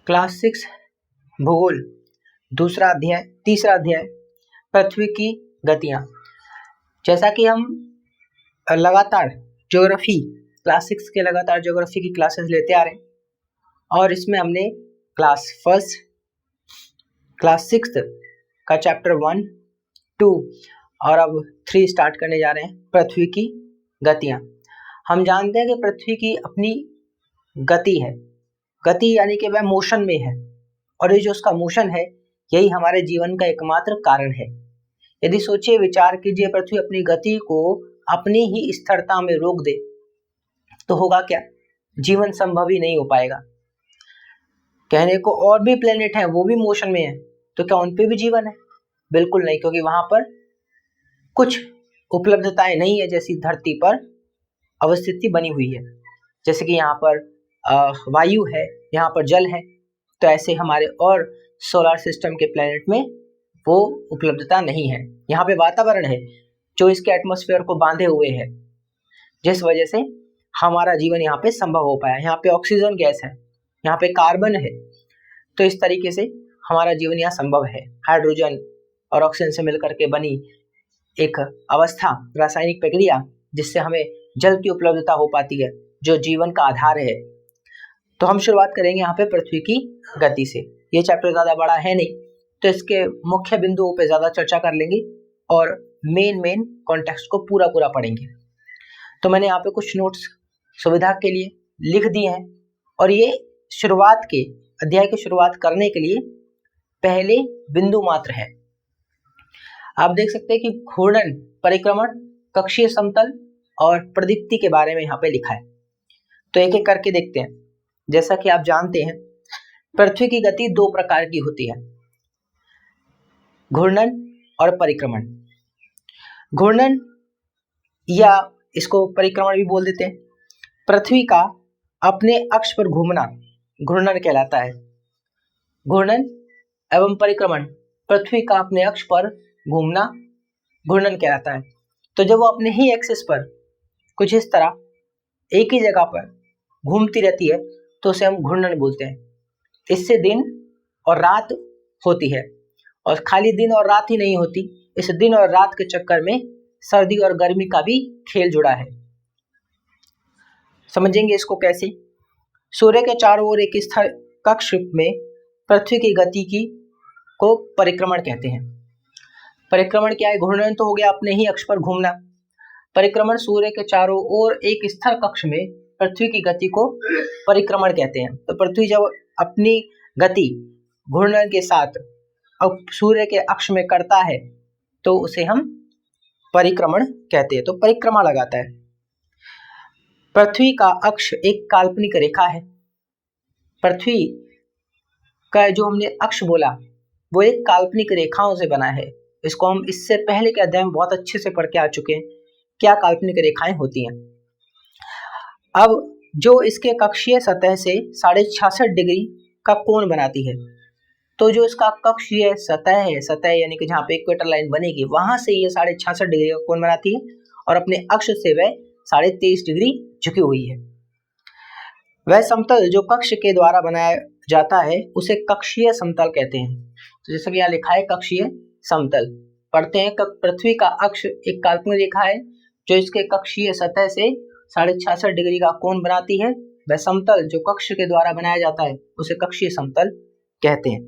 Class 6 भूगोल तीसरा अध्याय पृथ्वी की गतियां। जैसा कि हम लगातार ज्योग्राफी क्लास 6 के लगातार ज्योग्राफी की क्लासेस लेते आ रहे हैं और इसमें हमने क्लास 6 का चैप्टर 1, 2 और अब 3 स्टार्ट करने जा रहे हैं, पृथ्वी की गतियां। हम जानते हैं कि पृथ्वी की अपनी गति है, गति यानी कि वह मोशन में है और ये जो उसका मोशन है यही हमारे जीवन का एकमात्र कारण है। यदि सोचिए, विचार कीजिए, पृथ्वी अपनी गति को अपनी ही स्थिरता में रोक दे तो होगा क्या? जीवन संभव ही नहीं हो पाएगा। कहने को और भी प्लेनेट हैं, वो भी मोशन में है, तो क्या उन पे भी जीवन है? बिल्कुल नहीं, क्योंकि वहां पर कुछ उपलब्धताएं नहीं है जैसी धरती पर अवस्थिति बनी हुई है। जैसे कि यहाँ पर वायु है, यहाँ पर जल है, तो ऐसे हमारे और सोलर सिस्टम के प्लेनेट में वो उपलब्धता नहीं है। यहाँ पे वातावरण है जो इसके एटमॉस्फेयर को बांधे हुए है, जिस वजह से हमारा जीवन यहाँ पे संभव हो पाया। यहाँ पे ऑक्सीजन गैस है, यहाँ पे कार्बन है, तो इस तरीके से हमारा जीवन यहाँ संभव है। हाइड्रोजन और ऑक्सीजन से मिलकर के बनी एक अवस्था, रासायनिक प्रक्रिया, जिससे हमें जल की उपलब्धता हो पाती है, जो जीवन का आधार है। तो हम शुरुआत करेंगे यहाँ पे पृथ्वी की गति से। ये चैप्टर ज़्यादा बड़ा है नहीं, तो इसके मुख्य बिंदुओं पे ज़्यादा चर्चा कर लेंगे और मेन कॉन्टेक्स्ट को पूरा पढ़ेंगे। तो मैंने यहाँ पे कुछ नोट्स सुविधा के लिए लिख दिए हैं और ये अध्याय की शुरुआत करने के लिए पहले बिंदु मात्र है। आप देख सकते हैं कि घूर्णन, परिक्रमण, कक्षीय समतल और प्रदीप्ति के बारे में यहाँ पे लिखा है। तो एक एक करके देखते हैं। जैसा कि आप जानते हैं, पृथ्वी की गति 2 प्रकार की होती है, घूर्णन और परिक्रमण। घूर्णन या इसको परिक्रमण भी बोल देते हैं। पृथ्वी का अपने अक्ष पर घूमना घूर्णन कहलाता है। घूर्णन एवं परिक्रमण, पृथ्वी का अपने अक्ष पर घूमना घूर्णन कहलाता है। तो जब वो अपने ही एक्सिस पर कुछ इस तरह एक ही जगह पर घूमती रहती है तो उसे हम घूर्णन बोलते हैं। इससे दिन और रात होती है, और खाली दिन और रात ही नहीं होती, इस दिन और रात के चक्कर में सर्दी और गर्मी का भी खेल जुड़ा है। समझेंगे इसको कैसे? सूर्य के चारों ओर एक स्थिर कक्ष में पृथ्वी की गति को परिक्रमण कहते हैं। परिक्रमण क्या है? घूर्णन तो हो गया अपने ही अक्ष पर घूमना। परिक्रमण सूर्य के चारों ओर एक स्थिर कक्ष में पृथ्वी की गति को परिक्रमण कहते हैं। तो पृथ्वी जब अपनी गति घूर्णन के साथ अब सूर्य के अक्ष में करता है तो उसे हम परिक्रमण कहते हैं। तो परिक्रमा लगाता है। पृथ्वी का अक्ष एक काल्पनिक रेखा है। पृथ्वी का जो हमने अक्ष बोला वो एक काल्पनिक रेखाओं से बना है। इसको हम इससे पहले के अध्याय में बहुत अच्छे से पढ़ के आ चुके हैं, क्या काल्पनिक रेखाएं होती हैं। अब जो इसके कक्षीय सतह से 66.5 डिग्री का कोण बनाती है, तो जो इसका कक्षीय सतह है, सतह यानी कि जहाँ पे इक्वेटर लाइन बनेगी, वहां से ये 66.5 डिग्री का कोण बनाती है और अपने अक्ष से वह 23.5 डिग्री झुकी हुई है। वह समतल जो कक्ष के द्वारा बनाया जाता है उसे कक्षीय समतल कहते हैं। तो जैसा कि यहाँ लिखा है कक्षीय समतल। पढ़ते हैं, पृथ्वी का अक्ष एक काल्पनिक रेखा है जो इसके कक्षीय सतह से 66.5 डिग्री का कोण बनाती है। वह समतल जो कक्ष के द्वारा बनाया जाता है उसे कक्षीय समतल कहते हैं।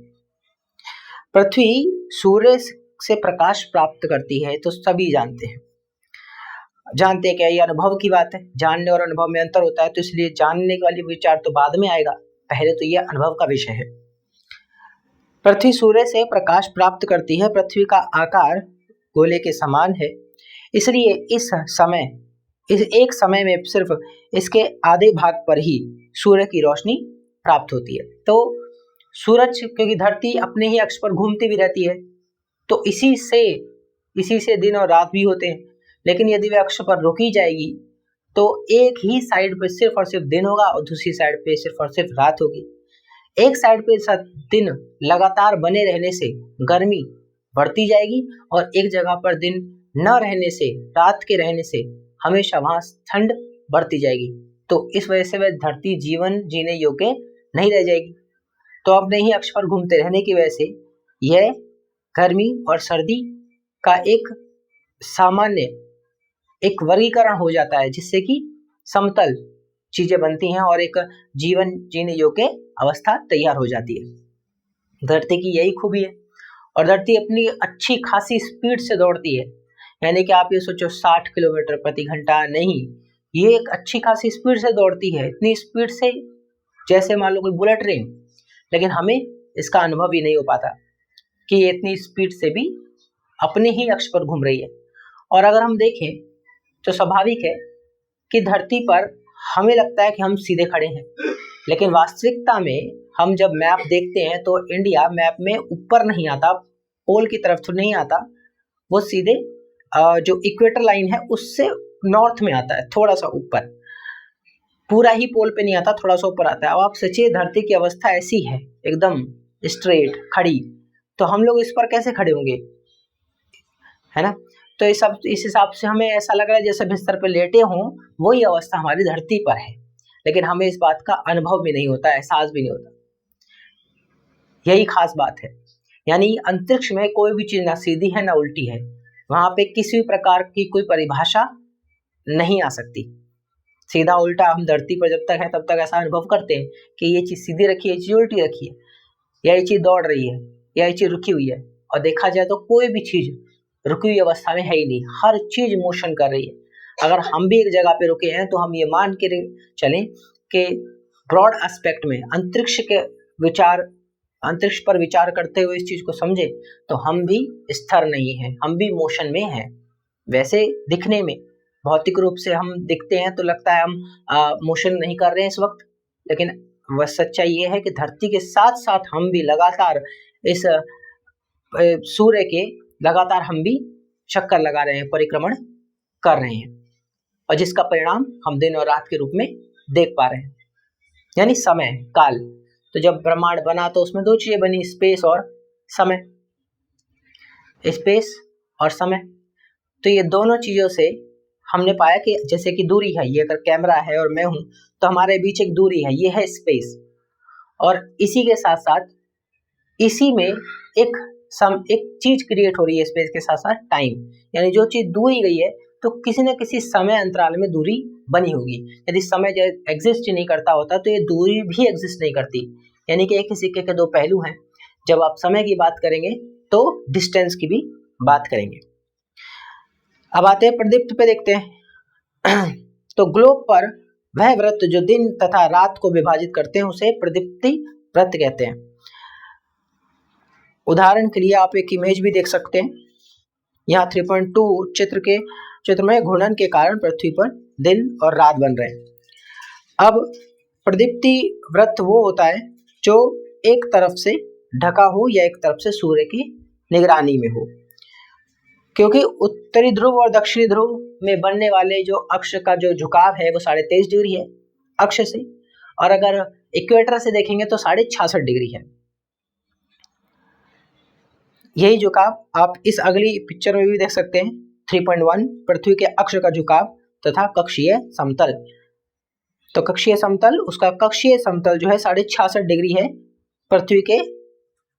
पृथ्वी सूर्य से प्रकाश प्राप्त करती है, तो सभी जानते हैं क्या ये अनुभव की बात है। जानने और अनुभव में अंतर होता है, तो इसलिए जानने वाली विचार तो बाद में आएगा, पहले तो यह अनुभव का विषय है। पृथ्वी सूर्य से प्रकाश प्राप्त करती है। पृथ्वी का आकार गोले के समान है, इसलिए इस एक समय में सिर्फ इसके आधे भाग पर ही सूर्य की रोशनी प्राप्त होती है। तो सूरज, क्योंकि धरती अपने ही अक्ष पर घूमती भी रहती है, तो इसी से दिन और रात भी होते हैं। लेकिन यदि वह अक्ष पर रुकी जाएगी तो एक ही साइड पे सिर्फ और सिर्फ दिन होगा और दूसरी साइड पे सिर्फ और सिर्फ रात होगी। एक साइड पे दिन लगातार बने रहने से गर्मी बढ़ती जाएगी और एक जगह पर दिन न रहने से, रात के रहने से हमेशा वहां ठंड बढ़ती जाएगी। तो इस वजह से वह धरती जीवन जीने योग्य नहीं रह जाएगी। तो अपने ही अक्ष पर घूमते रहने की वजह से यह गर्मी और सर्दी का एक सामान्य एक वर्गीकरण हो जाता है, जिससे कि समतल चीजें बनती हैं और एक जीवन जीने योग्य अवस्था तैयार हो जाती है। धरती की यही खूबी है। और धरती अपनी अच्छी खासी स्पीड से दौड़ती है, यानी कि आप ये सोचो 60 किलोमीटर प्रति घंटा नहीं, ये एक अच्छी खासी स्पीड से दौड़ती है, इतनी स्पीड से जैसे मान लो कोई बुलेट ट्रेन। लेकिन हमें इसका अनुभव ही नहीं हो पाता कि ये इतनी स्पीड से भी अपने ही अक्ष पर घूम रही है। और अगर हम देखें तो स्वाभाविक है कि धरती पर हमें लगता है कि हम सीधे खड़े हैं, लेकिन वास्तविकता में हम जब मैप देखते हैं तो इंडिया मैप में ऊपर नहीं आता, पोल की तरफ तो नहीं आता, वो सीधे जो इक्वेटर लाइन है उससे नॉर्थ में आता है, थोड़ा सा ऊपर, पूरा ही पोल पे नहीं आता, थोड़ा सा ऊपर आता है। अब आप सोचिए धरती की अवस्था ऐसी है एकदम स्ट्रेट खड़ी, तो हम लोग इस पर कैसे खड़े होंगे, है ना। तो इस हिसाब से हमें ऐसा लग रहा है जैसे बिस्तर पे लेटे हों, वही अवस्था हमारी धरती पर है, लेकिन हमें इस बात का अनुभव भी नहीं होता, एहसास भी नहीं होता। यही खास बात है। यानी अंतरिक्ष में कोई भी चीज ना सीधी है ना उल्टी है, वहां पे किसी भी प्रकार की कोई परिभाषा नहीं आ सकती। सीधा उल्टा हम धरती पर जब तक है तब तक ऐसा अनुभव करते हैं कि ये चीज सीधी रखी है, ये चीज उल्टी रखी है, या ये चीज दौड़ रही है, या ये चीज रुकी हुई है। और देखा जाए तो कोई भी चीज रुकी हुई अवस्था में है ही नहीं, हर चीज मोशन कर रही है। अगर हम भी एक जगह पे रुके हैं तो हम ये मान के चलें कि ब्रॉड एस्पेक्ट में अंतरिक्ष पर विचार करते हुए इस चीज को समझे तो हम भी स्थिर नहीं हैं, हम भी मोशन में हैं। वैसे दिखने में भौतिक रूप से हम दिखते हैं तो लगता है हम मोशन नहीं कर रहे हैं इस वक्त, लेकिन वह सच्चाई ये है कि धरती के साथ साथ हम भी लगातार इस सूर्य के लगातार हम भी चक्कर लगा रहे हैं, परिक्रमण कर रहे हैं, और जिसका परिणाम हम दिन और रात के रूप में देख पा रहे हैं, यानी समय काल। तो जब ब्रह्मांड बना तो उसमें दो चीजें बनी, स्पेस और समय। स्पेस और समय, तो ये दोनों चीजों से हमने पाया कि जैसे कि दूरी है, ये अगर कैमरा है और मैं हूं तो हमारे बीच एक दूरी है, ये है स्पेस। और इसी के साथ साथ इसी में एक चीज क्रिएट हो रही है स्पेस के साथ साथ, टाइम। यानी जो चीज दूरी गई है तो किसी न किसी समय अंतराल में दूरी बनी होगी। यदि समय एग्जिस्ट नहीं करता होता तो ये दूरी भी एग्जिस्ट नहीं करती। यानी कि एक ही सिक्के के दो पहलू हैं। जब आप समय की बात करेंगे तो डिस्टेंस की भी बात करेंगे। अब आते हैं प्रदीप्त पे, देखते हैं। तो ग्लोब पर वह वृत्त जो दिन तथा रात को विभाजित करते हैं उसे प्रदीप्ति वृत्त कहते हैं। उदाहरण के लिए आप एक इमेज भी देख सकते हैं। यहाँ 3.2 चित्र में घूर्णन के कारण पृथ्वी पर दिन और रात बन रहे हैं। अब प्रदीप्ति वृत्त वो होता है जो एक तरफ से ढका हो या एक तरफ से सूर्य की निगरानी में हो, क्योंकि उत्तरी ध्रुव और दक्षिणी ध्रुव में बनने वाले जो अक्ष का जो झुकाव है वो 23.5 डिग्री है अक्ष से, और अगर इक्वेटर से देखेंगे तो 66.5 डिग्री है। यही झुकाव आप इस अगली पिक्चर में भी देख सकते हैं। 3.1 पृथ्वी के अक्ष का झुकाव तथा कक्षीय समतल। तो कक्षीय समतल, उसका कक्षीय समतल जो है 66.5 डिग्री है पृथ्वी के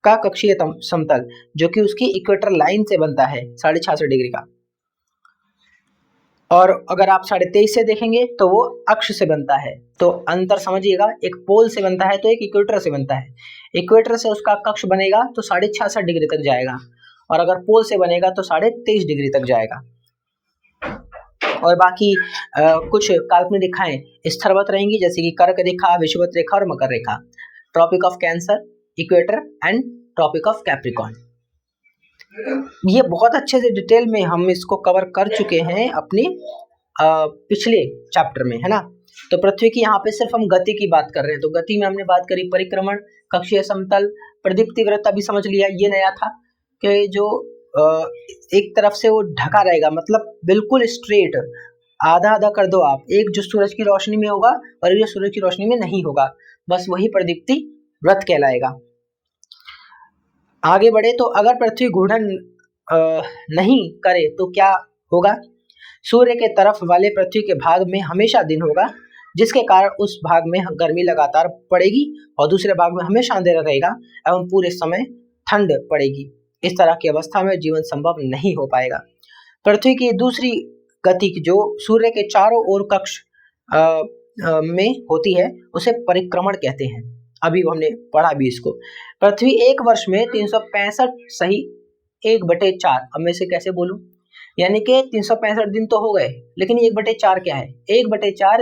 का कक्षीय समतल, जो कि उसकी इक्वेटर लाइन से बनता है 66.5 डिग्री का। और अगर आप 23.5 से देखेंगे तो वो अक्ष से बनता है। तो अंतर समझिएगा, एक पोल से बनता है तो एक इक्वेटर से बनता है। इक्वेटर से उसका कक्ष बनेगा तो 66.5 डिग्री तक जाएगा, और अगर पोल से बनेगा तो 23.5 डिग्री तक जाएगा। और बाकी कुछ काल्पनिक रेखाएं स्थिरवत रहेंगी, जैसे कि कर्क रेखा, विषुवत रेखा और मकर रेखा। Tropic of cancer, equator and tropic of Capricorn. ये बहुत अच्छे से डिटेल में हम इसको कवर कर चुके हैं अपने पिछले चैप्टर में, है ना। तो पृथ्वी की यहाँ पे सिर्फ हम गति की बात कर रहे हैं। तो गति में हमने बात करी परिक्रमण, कक्षीय समतल, प्रदीप्ति वृत्त अभी समझ लिया। ये नया था कि जो एक तरफ से वो ढका रहेगा, मतलब बिल्कुल स्ट्रेट, आधा आधा कर दो आप, एक जो सूरज की रोशनी में होगा और एक जो सूरज की रोशनी में नहीं होगा, बस वही प्रदीप्ति वृत्त कहलाएगा। आगे बढ़े तो अगर पृथ्वी घूर्णन नहीं करे तो क्या होगा। सूर्य के तरफ वाले पृथ्वी के भाग में हमेशा दिन होगा, जिसके कारण उस भाग में गर्मी लगातार पड़ेगी और दूसरे भाग में हमेशा अंधेरा रहेगा एवं पूरे समय ठंड पड़ेगी। इस तरह की अवस्था में जीवन संभव नहीं हो पाएगा। पृथ्वी की दूसरी गति जो सूर्य के चारों ओर कक्ष में होती है उसे परिक्रमण कहते हैं। अभी हमने पढ़ा भी इसको। पृथ्वी एक वर्ष में 365 सही 1/4, अब मैं इसे कैसे बोलूं, यानी कि 365 दिन तो हो गए, लेकिन 1/4 क्या है? 1/4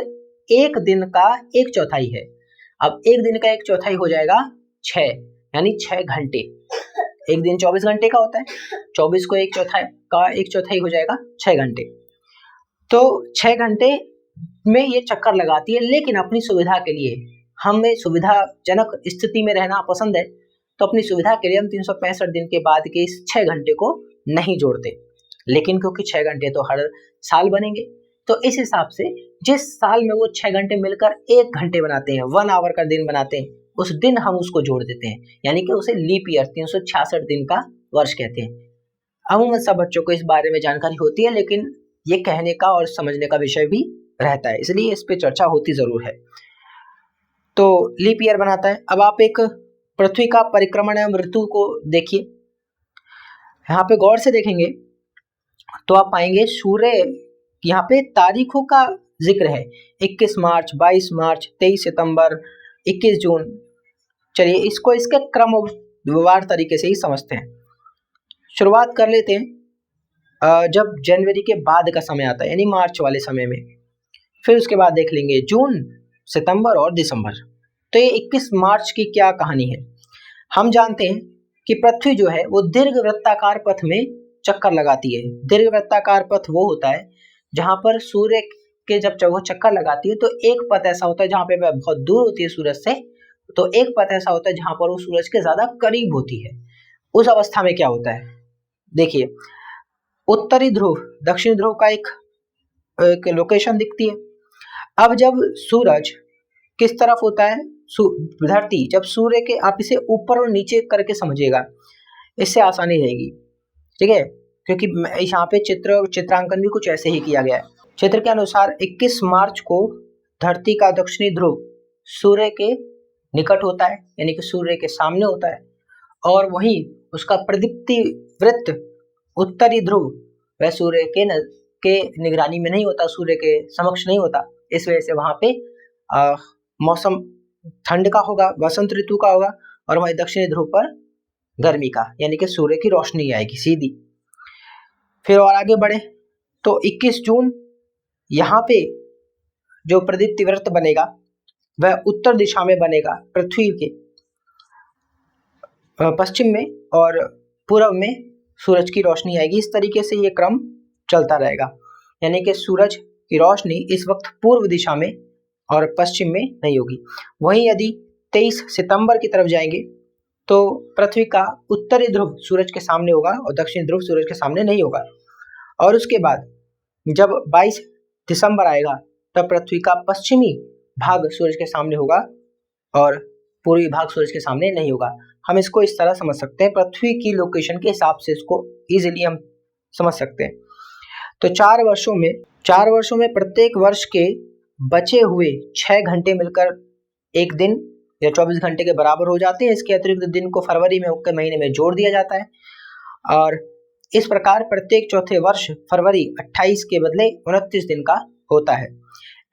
एक दिन का 1/4 है। अब एक दिन का 1/4 हो जाएगा 6, यानी 6 घंटे। एक दिन 24 घंटे का होता है, 24 को 1/4 हो जाएगा 6 घंटे। तो 6 घंटे में ये चक्कर लगाती है, लेकिन अपनी सुविधा के लिए, हमें सुविधाजनक स्थिति में रहना पसंद है, तो अपनी सुविधा के लिए हम 365 दिन के बाद के इस 6 घंटे को नहीं जोड़ते। लेकिन क्योंकि 6 घंटे तो हर साल बनेंगे, तो इस हिसाब से जिस साल में वो 6 घंटे मिलकर 1 घंटे बनाते हैं, 1 आवर का दिन बनाते हैं, उस दिन हम उसको जोड़ देते हैं, यानी कि उसे लीप ईयर 366 दिन का वर्ष कहते हैं। अमूमन सब बच्चों को इस बारे में जानकारी होती है, लेकिन ये कहने का और समझने का विषय भी रहता है, इसलिए इस पे चर्चा होती जरूर है। तो लीप ईयर बनाता है। अब आप एक पृथ्वी का परिक्रमण एवं ऋतु को देखिए, यहाँ पे गौर से देखेंगे तो आप पाएंगे सूर्य, यहाँ पे तारीखों का जिक्र है, 21 मार्च, 22 मार्च, 23 सितंबर, 21 जून। चलिए इसको इसके क्रमवार तरीके से ही समझते हैं। शुरुआत कर लेते हैं जब जनवरी के बाद का समय आता है, यानी मार्च वाले समय में। फिर उसके बाद देख लेंगे जून, सितंबर और दिसंबर। तो ये 21 मार्च की क्या कहानी है? हम जानते हैं कि पृथ्वी जो है वो दीर्घ वृत्ताकार पथ में चक्कर लगाती है। दीर्घ वृत्ताकार पथ वो होता है जहां पर सूर्य के जब वो चक्कर लगाती है तो एक पथ ऐसा होता है जहां पे वह बहुत दूर होती है सूरज से, तो एक पथ ऐसा होता है जहां पर वो सूरज के ज्यादा करीब होती है। उस अवस्था में क्या होता है, देखिए उत्तरी ध्रुव, दक्षिणी ध्रुव का एक लोकेशन दिखती है। अब जब सूरज किस तरफ होता है, धरती जब सूर्य के, आप इसे ऊपर और नीचे करके समझिएगा, इससे आसानी रहेगी, ठीक है, क्योंकि यहाँ पे चित्रांकन भी कुछ ऐसे ही किया गया है। चित्र के अनुसार 21 मार्च को धरती का दक्षिणी ध्रुव सूर्य के निकट होता है, यानी कि सूर्य के सामने होता है, और वहीं उसका प्रदीप्ति वृत्त उत्तरी ध्रुव वह सूर्य के निगरानी में नहीं होता, सूर्य के समक्ष नहीं होता। इस वजह से वहां पे मौसम ठंड का होगा, वसंत ऋतु का होगा, और वहीं दक्षिणी ध्रुव पर गर्मी का, यानी कि सूर्य की रोशनी आएगी सीधी। फिर और आगे बढ़े तो 21 जून यहाँ पे जो प्रदीप्ति वृत्त बनेगा वह उत्तर दिशा में बनेगा, पृथ्वी के पश्चिम में और पूर्व में सूरज की रोशनी आएगी। इस तरीके से ये क्रम चलता रहेगा, यानी कि सूरज की रोशनी इस वक्त पूर्व दिशा में और पश्चिम में नहीं होगी। वहीं यदि 23 सितंबर की तरफ जाएंगे तो पृथ्वी का उत्तरी ध्रुव सूरज के सामने होगा और दक्षिणी ध्रुव सूरज के सामने नहीं होगा। और उसके बाद जब 22 दिसंबर आएगा तब पृथ्वी का पश्चिमी भाग सूरज के सामने होगा और पूर्वी भाग सूरज के सामने नहीं होगा। हम इसको इस तरह समझ सकते हैं, पृथ्वी की लोकेशन के हिसाब से इसको इजीली हम समझ सकते हैं। तो 4 वर्षों में प्रत्येक वर्ष के बचे हुए 6 घंटे मिलकर एक दिन या 24 घंटे के बराबर हो जाते हैं। इसके अतिरिक्त दिन को फरवरी में के महीने में जोड़ दिया जाता है, और इस प्रकार प्रत्येक चौथे वर्ष फरवरी 28 के बदले 29 दिन का होता है।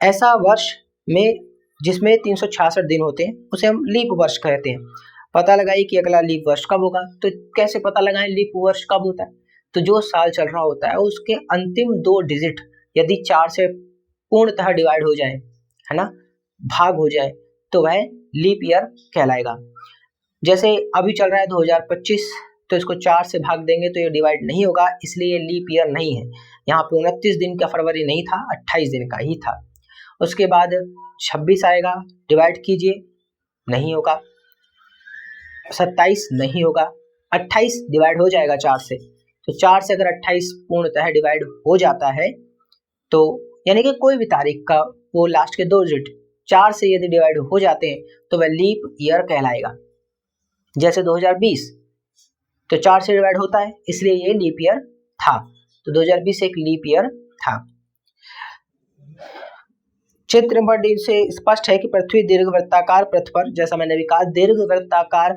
ऐसा वर्ष में जिसमें 366 दिन होते हैं उसे हम लीप वर्ष कहते हैं। पता लगाइए कि अगला लीप वर्ष कब होगा। तो कैसे पता लगाएं लीप वर्ष कब होता है? तो जो साल चल रहा होता है उसके अंतिम 2 डिजिट यदि 4 से पूर्णतः डिवाइड हो जाए, है ना, भाग हो जाए, तो वह लीप ईयर कहलाएगा। जैसे अभी चल रहा है 2025, तो इसको 4 से भाग देंगे तो ये डिवाइड नहीं होगा, इसलिए लीप ईयर नहीं है। यहाँ पे 29 दिन का फरवरी नहीं था, 28 दिन का ही था। उसके बाद 26 आएगा, डिवाइड कीजिए, नहीं होगा। 27 नहीं होगा, 28 डिवाइड हो जाएगा 4 से, तो 4 से अगर 28 पूर्णतः डिवाइड हो जाता है तो यानी कि कोई भी तारीख का वो लास्ट के 2 डिजिट 4 से यदि डिवाइड हो जाते हैं तो वह लीप ईयर कहलाएगा। जैसे 2020 तो 4 से डिवाइड होता है, इसलिए ये लीप ईयर था। तो 2020 एक लीप ईयर था। चित्र नंबर डी से स्पष्ट है कि पृथ्वी दीर्घवृत्ताकार पथ पर, जैसा मैंने भी कहा, दीर्घवृत्ताकार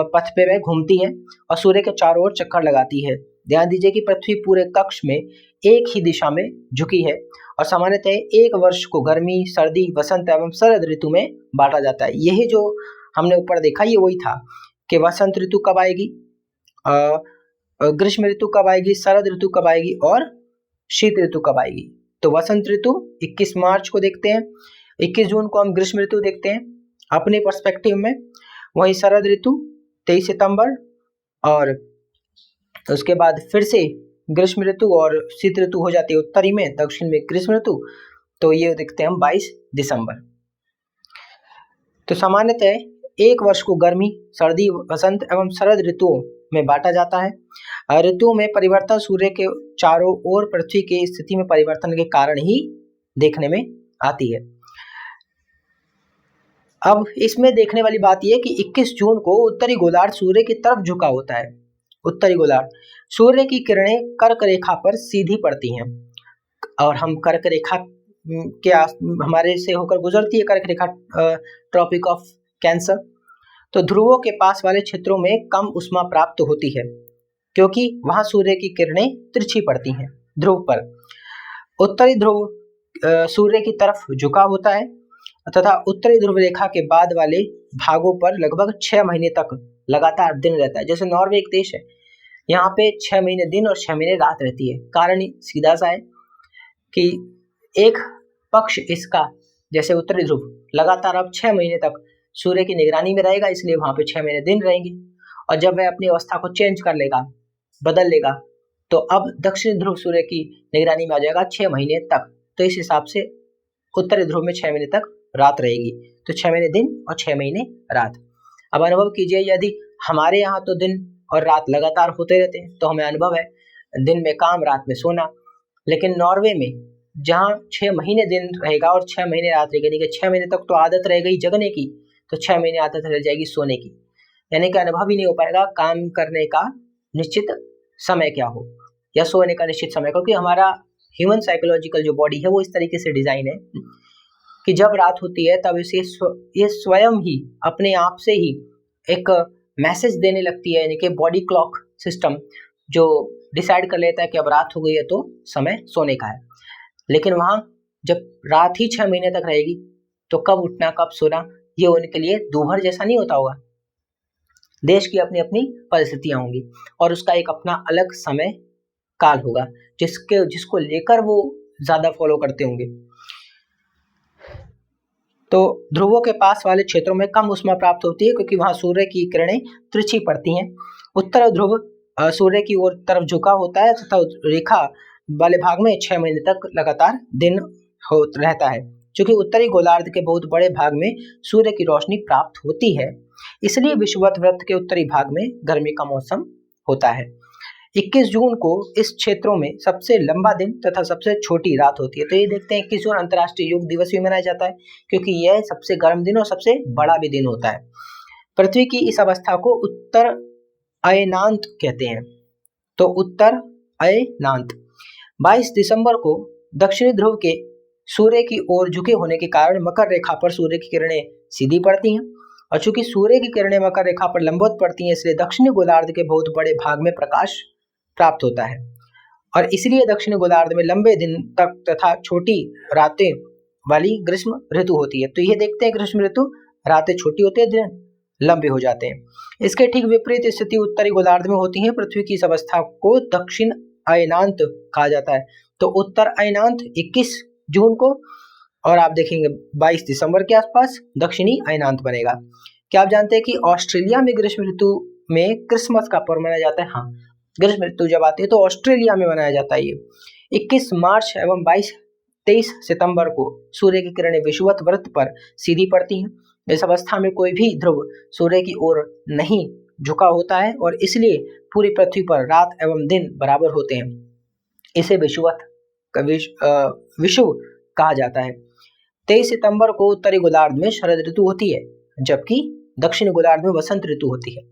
पथ पे वह घूमती है और सूर्य के चारों ओर चक्कर लगाती है। ध्यान दीजिए कि पृथ्वी पूरे कक्ष में एक ही दिशा में झुकी है और सामान्यतः एक वर्ष को गर्मी, सर्दी, वसंत एवं शरद ऋतु में बांटा जाता है। यही जो हमने ऊपर देखा ये वही था कि वसंत ऋतु कब आएगी, ग्रीष्म ऋतु कब आएगी, शरद ऋतु कब आएगी और शीत ऋतु कब आएगी। तो वसंत ऋतु 21 मार्च को देखते हैं, 21 जून को हम ग्रीष्म ऋतु देखते हैं अपने पर्सपेक्टिव में, वहीं शरद ऋतु 23 सितंबर और उसके बाद फिर से ग्रीष्म ऋतु और शीत ऋतु हो जाती है उत्तरी में, दक्षिण में ग्रीष्म ऋतु, तो ये देखते हैं हम 22 दिसंबर। तो सामान्यतः एक वर्ष को गर्मी, सर्दी, वसंत एवं शरद ऋतुओं में बांटा जाता है। ऋतुओं में परिवर्तन सूर्य के चारों ओर पृथ्वी की स्थिति में परिवर्तन के कारण ही देखने में आती है। अब इसमें देखने वाली बात यह कि 21 जून को उत्तरी गोलार्ध सूर्य की तरफ झुका होता है। उत्तरी गोलार्ध, सूर्य की किरणें कर्क रेखा पर सीधी पड़ती हैं और हम कर्क रेखा के हमारे से होकर गुजरती है कर्क रेखा, ट्रॉपिक ऑफ कैंसर। तो ध्रुवों के पास वाले क्षेत्रों में कम उष्मा प्राप्त होती है क्योंकि वहां सूर्य की किरणें तिरछी पड़ती हैं ध्रुव पर। उत्तरी ध्रुव सूर्य की तरफ झुका होता है तथा उत्तरी ध्रुव रेखा के बाद वाले भागों पर लगभग 6 महीने तक लगातार दिन रहता है। जैसे नॉर्वे एक देश है, यहाँ पे 6 महीने दिन और 6 महीने रात रहती है। कारण सीधा सा है कि एक पक्ष इसका, जैसे उत्तरी ध्रुव लगातार अब 6 महीने तक सूर्य की निगरानी में रहेगा, इसलिए वहां पे 6 महीने दिन रहेंगे और जब वह अपनी अवस्था को चेंज कर लेगा, बदल लेगा, तो अब दक्षिण ध्रुव सूर्य की निगरानी में आ जाएगा 6 महीने तक। तो इस हिसाब से उत्तरी ध्रुव में 6 महीने तक रात रहेगी, तो 6 महीने दिन और 6 महीने रात। अब अनुभव कीजिए, यदि हमारे यहाँ तो दिन और रात लगातार होते रहते हैं तो हमें अनुभव है दिन में काम, रात में सोना, लेकिन नॉर्वे में जहाँ 6 महीने दिन रहेगा और 6 महीने रात रहेगी, कि 6 महीने तक तो आदत रह गई जगने की, तो 6 महीने आदत रह जाएगी सोने की, यानी कि अनुभव ही नहीं हो पाएगा काम करने का निश्चित समय क्या हो या सोने का निश्चित समय, क्योंकि हमारा ह्यूमन साइकोलॉजिकल जो बॉडी है वो इस तरीके से डिजाइन है कि जब रात होती है तब ये स्वयं ही अपने आप से ही एक मैसेज देने लगती है, यानी कि बॉडी क्लॉक सिस्टम जो डिसाइड कर लेता है कि अब रात हो गई है तो समय सोने का है। लेकिन वहाँ जब रात ही 6 महीने तक रहेगी तो कब उठना कब सोना ये उनके लिए दोपहर जैसा नहीं होता होगा। देश की अपनी अपनी परिस्थितियां होंगी और उसका एक अपना अलग समय काल होगा जिसको लेकर वो ज्यादा फॉलो करते होंगे। तो ध्रुवों के पास वाले क्षेत्रों में कम ऊष्मा प्राप्त होती है क्योंकि वहां सूर्य की किरणें तिरछी पड़ती हैं। उत्तर ध्रुव सूर्य की ओर तरफ झुका होता है तथा रेखा वाले भाग में 6 महीने तक लगातार दिन रहता है। क्योंकि उत्तरी गोलार्ध के बहुत बड़े भाग में सूर्य की रोशनी प्राप्त होती है, इसलिए विषुवत वृत्त के उत्तरी भाग में गर्मी का मौसम होता है। 21 जून को इस क्षेत्रों में सबसे लंबा दिन तथा सबसे छोटी रात होती है। तो ये देखते हैं 21 जून अंतर्राष्ट्रीय योग दिवस भी मनाया जाता है क्योंकि यह सबसे गर्म दिन और सबसे बड़ा भी दिन होता है। पृथ्वी की इस अवस्था को उत्तर अयनांत कहते हैं। तो उत्तर अयनांत 22 दिसंबर को दक्षिणी ध्रुव के सूर्य की ओर झुके होने के कारण मकर रेखा पर सूर्य की किरणें सीधी पड़ती हैं और चूंकि सूर्य की किरणें मकर रेखा पर लंबवत पड़ती हैं, इसलिए दक्षिणी गोलार्ध के बहुत बड़े भाग में प्रकाश प्राप्त होता है और इसलिए दक्षिणी गोलार्ध में लंबे दिन तक तथा छोटी रातें वाली ग्रीष्म ऋतु होती है। तो ये देखते हैं ग्रीष्म ऋतु रातें छोटी होती है, दिन लंबे हो जाते हैं। इसके ठीक विपरीत स्थिति उत्तरी गोलार्ध में होती है। पृथ्वी की इस अवस्था को दक्षिण अयनांत कहा जाता है। तो उत्तर अयनांत 21 जून को और आप देखेंगे 22 दिसंबर के आसपास दक्षिणी अयनांत बनेगा। क्या आप जानते हैं कि ऑस्ट्रेलिया में ग्रीष्म ऋतु में क्रिसमस का पर्व मनाया जाता है? हाँ, ग्रीष्म ऋतु जब आती है तो ऑस्ट्रेलिया में मनाया जाता है। ये 21 मार्च एवं 23 सितंबर को सूर्य की किरणें विषुवत वृत्त पर सीधी पड़ती हैं। इस अवस्था में कोई भी ध्रुव सूर्य की ओर नहीं झुका होता है और इसलिए पूरी पृथ्वी पर रात एवं दिन बराबर होते हैं। इसे विषुव कहा जाता है। 23 सितंबर को उत्तरी गोलार्ध में शरद ऋतु होती है जबकि दक्षिणी गोलार्ध में वसंत ऋतु होती है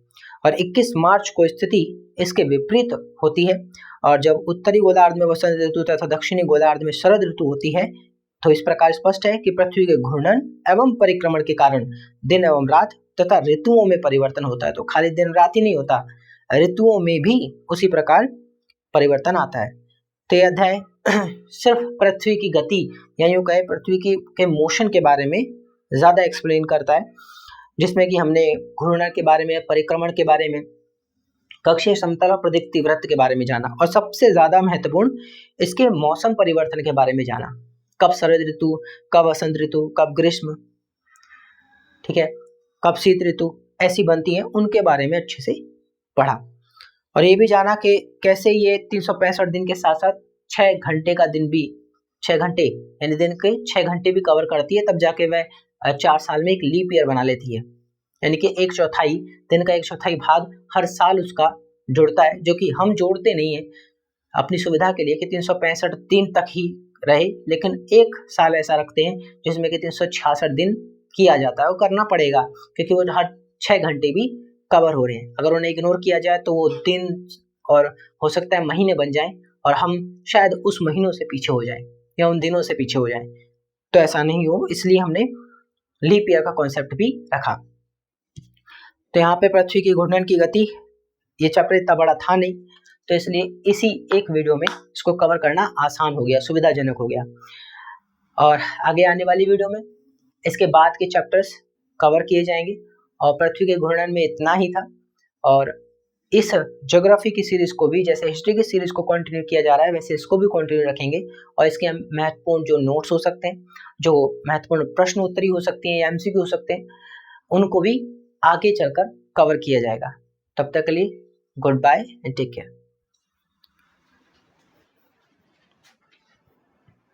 और 21 मार्च को स्थिति इसके विपरीत होती है और जब उत्तरी गोलार्ध में वसंत ऋतु तथा दक्षिणी गोलार्ध में शरद ऋतु होती है तो इस प्रकार स्पष्ट है कि पृथ्वी के घूर्णन एवं परिक्रमण के कारण दिन एवं रात तथा ऋतुओं में परिवर्तन होता है। तो खाली दिन रात ही नहीं होता, ऋतुओं में भी उसी प्रकार परिवर्तन आता है। तो यह अध्याय सिर्फ पृथ्वी की गति या यूं कहे पृथ्वी की के मोशन के बारे में ज्यादा एक्सप्लेन करता है, जिसमें कि हमने घूर्णन के बारे में, परिक्रमण के बारे में, कक्षीय समतल और प्रदीप्ति वृत्त के बारे में जाना, और सबसे ज्यादा महत्वपूर्ण इसके मौसम परिवर्तन के बारे में जाना। कब शरद ऋतु, कब वसंत ऋतु, कब ग्रीष्म, ठीक है, कब शीत ऋतु ऐसी बनती है, उनके बारे में अच्छे से पढ़ा। और ये भी जाना कि कैसे ये 365 दिन के साथ साथ 6 घंटे का दिन भी, 6 घंटे यानी दिन के 6 घंटे भी कवर करती है, तब जाके वह 4 साल में एक लीप ईयर बना लेती है। यानी कि एक चौथाई दिन का, एक चौथाई भाग हर साल उसका जुड़ता है, जो कि हम जोड़ते नहीं है अपनी सुविधा के लिए कि 365 दिन तक ही रहे, लेकिन एक साल ऐसा रखते हैं जिसमें कि 366 दिन किया जाता है। वो करना पड़ेगा क्योंकि वो हर 6 घंटे भी कवर हो रहे हैं। अगर उन्हें इग्नोर किया जाए तो वो दिन और हो सकता है महीने बन जाएं और हम शायद उस महीनों से पीछे हो जाएं या उन दिनों से पीछे हो जाएं। तो ऐसा नहीं हो, इसलिए हमने लीप ईयर का कॉन्सेप्ट भी रखा। तो यहाँ पे पृथ्वी की घूर्णन की गति, ये चैप्टर इतना बड़ा था नहीं, तो इसलिए इसी एक वीडियो में इसको कवर करना आसान हो गया, सुविधाजनक हो गया। और आगे आने वाली वीडियो में इसके बाद के चैप्टर्स कवर किए जाएंगे। और पृथ्वी के घूर्णन में इतना ही था। और इस ज्योग्राफी की सीरीज को भी, जैसे हिस्ट्री की सीरीज को कंटिन्यू किया जा रहा है, वैसे इसको भी कंटिन्यू रखेंगे। और इसके हम महत्वपूर्ण जो नोट्स हो सकते हैं, जो महत्वपूर्ण प्रश्न उत्तरी हो सकती हैं या एमसीक्यू हो सकते हैं, उनको भी आगे चलकर कवर किया जाएगा। तब तक के लिए good bye and take care.